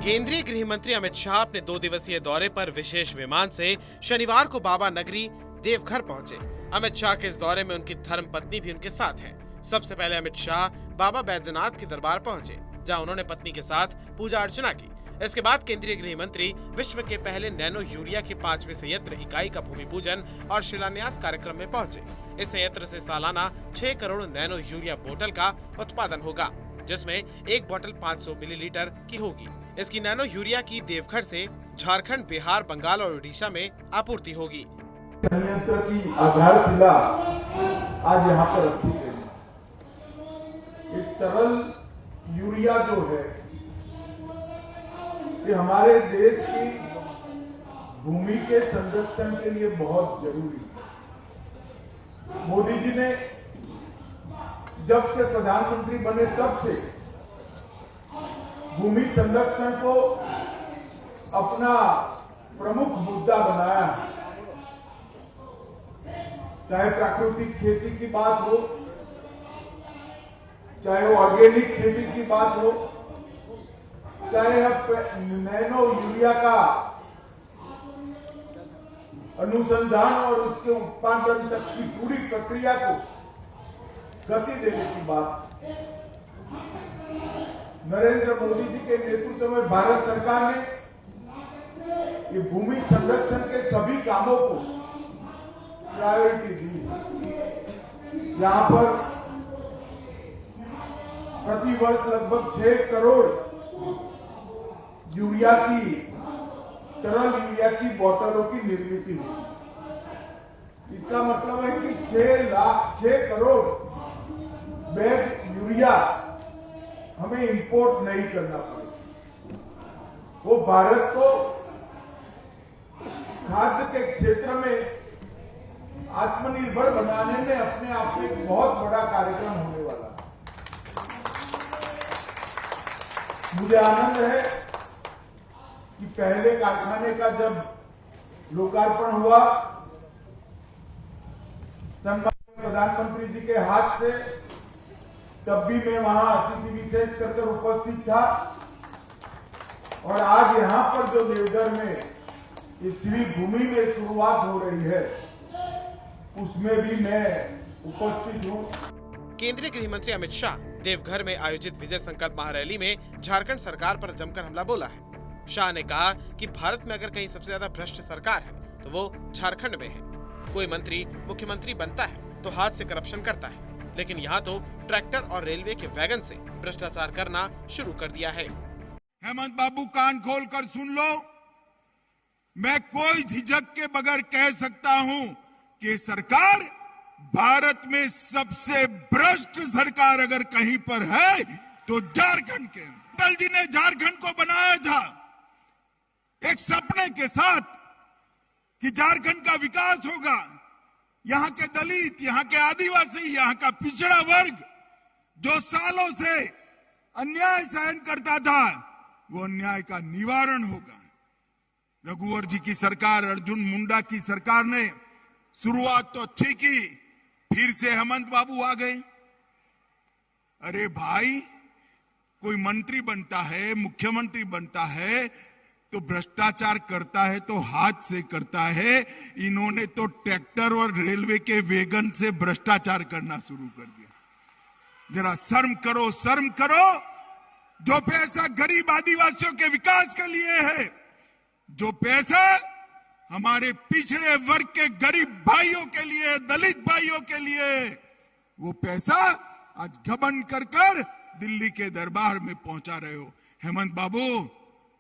केंद्रीय गृह मंत्री अमित शाह अपने 2 दिवसीय दौरे पर विशेष विमान से शनिवार को बाबा नगरी देवघर पहुंचे। अमित शाह के इस दौरे में उनकी धर्मपत्नी भी उनके साथ है। सबसे पहले अमित शाह बाबा बैद्यनाथ के दरबार पहुंचे, जहां उन्होंने पत्नी के साथ पूजा अर्चना की। इसके बाद केंद्रीय गृह मंत्री विश्व के पहले नैनो यूरिया के 5वें संयंत्र इकाई का भूमि पूजन और शिलान्यास कार्यक्रम में पहुंचे। इस संयंत्र से सालाना 6 करोड़ नैनो यूरिया बोतल का उत्पादन होगा, जिसमें एक बोतल 500 मिलीलीटर की होगी। इसकी नैनो यूरिया की देवघर से झारखंड, बिहार, बंगाल और उड़ीसा में आपूर्ति होगी। संयंत्र की आधारशिला आज यहाँ पर रखी गई। एक तरल यूरिया जो है, ये हमारे देश की भूमि के संरक्षण के लिए बहुत जरूरी है। मोदी जी ने जब से प्रधानमंत्री बने तब से भूमि संरक्षण को अपना प्रमुख मुद्दा बनाया है। चाहे प्राकृतिक खेती की बात हो, चाहे ऑर्गेनिक खेती की बात हो, चाहे अब नैनो यूरिया का अनुसंधान और उसके उत्पादन तक की पूरी प्रक्रिया को गति देने की बात। नरेंद्र मोदी जी के नेतृत्व में भारत सरकार ने ये भूमि संरक्षण के सभी कामों को प्रायोरिटी दी। यहाँ पर प्रतिवर्ष लगभग 6 करोड़ यूरिया की, तरल यूरिया की बोतलों की निर्मित हुई। इसका मतलब है कि 6 करोड़ बैग यूरिया हमें इंपोर्ट नहीं करना पड़ेगा। वो भारत को खाद्य के क्षेत्र में आत्मनिर्भर बनाने में अपने आप में एक बहुत बड़ा कार्यक्रम होने वाला है। मुझे आनंद है कि पहले कारखाने का जब लोकार्पण हुआ, सम्मानित प्रधानमंत्री जी के हाथ से, तब भी मैं वहां अतिथि विशेष कर उपस्थित था। और आज यहां पर जो देवघर में इस श्री भूमि में शुरुआत हो रही है, उसमें भी मैं उपस्थित हूं। केंद्रीय गृह मंत्री अमित शाह देवघर में आयोजित विजय संकल्प महारैली में झारखंड सरकार पर जमकर हमला बोला है। शाह ने कहा कि भारत में अगर कहीं सबसे ज्यादा भ्रष्ट सरकार है तो वो झारखंड में है। कोई मंत्री मुख्यमंत्री बनता है तो हाथ से करप्शन करता है, लेकिन यहाँ तो ट्रैक्टर और रेलवे के वैगन से भ्रष्टाचार करना शुरू कर दिया है। हेमंत बाबू, कान खोलकर सुन लो। मैं कोई झिझक के बगैर कह सकता हूं कि सरकार भारत में सबसे भ्रष्ट सरकार अगर कहीं पर है तो झारखंड के। अटल जी ने झारखंड को बनाया था एक सपने के साथ कि झारखंड का विकास होगा। यहाँ के दलित, यहाँ के आदिवासी, यहाँ का पिछड़ा वर्ग जो सालों से अन्याय सहन करता था, वो अन्याय का निवारण होगा। रघुवर जी की सरकार, अर्जुन मुंडा की सरकार ने शुरुआत तो अच्छी की, फिर से हेमंत बाबू आ गए। अरे भाई, कोई मंत्री बनता है, मुख्यमंत्री बनता है तो भ्रष्टाचार करता है तो हाथ से करता है। इन्होंने तो ट्रैक्टर और रेलवे के वैगन से भ्रष्टाचार करना शुरू कर दिया। जरा शर्म करो, शर्म करो। जो पैसा गरीब आदिवासियों के विकास के लिए है, जो पैसा हमारे पिछड़े वर्ग के गरीब भाइयों के लिए, दलित भाइयों के लिए, वो पैसा आज घमंड कर दिल्ली के दरबार में पहुंचा रहे हो। हेमंत बाबू,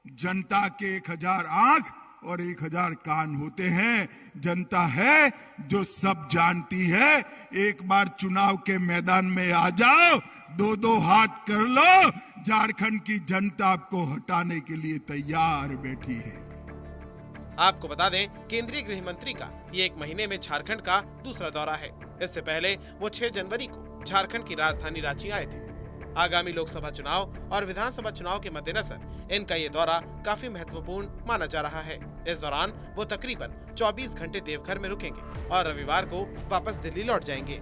जनता के 1000 आंख और 1000 कान होते हैं। जनता है जो सब जानती है। एक बार चुनाव के मैदान में आ जाओ, 2-2 हाथ कर लो, झारखंड की जनता आपको हटाने के लिए तैयार बैठी है। आपको बता दें, केंद्रीय गृह मंत्री का ये 1 महीने में झारखंड का दूसरा दौरा है। इससे पहले वो 6 जनवरी को झारखंड की राजधानी रांची आए थे। आगामी लोकसभा चुनाव और विधानसभा चुनाव के मद्देनजर इनका ये दौरा काफी महत्वपूर्ण माना जा रहा है। इस दौरान वो तकरीबन 24 घंटे देवघर में रुकेंगे और रविवार को वापस दिल्ली लौट जाएंगे।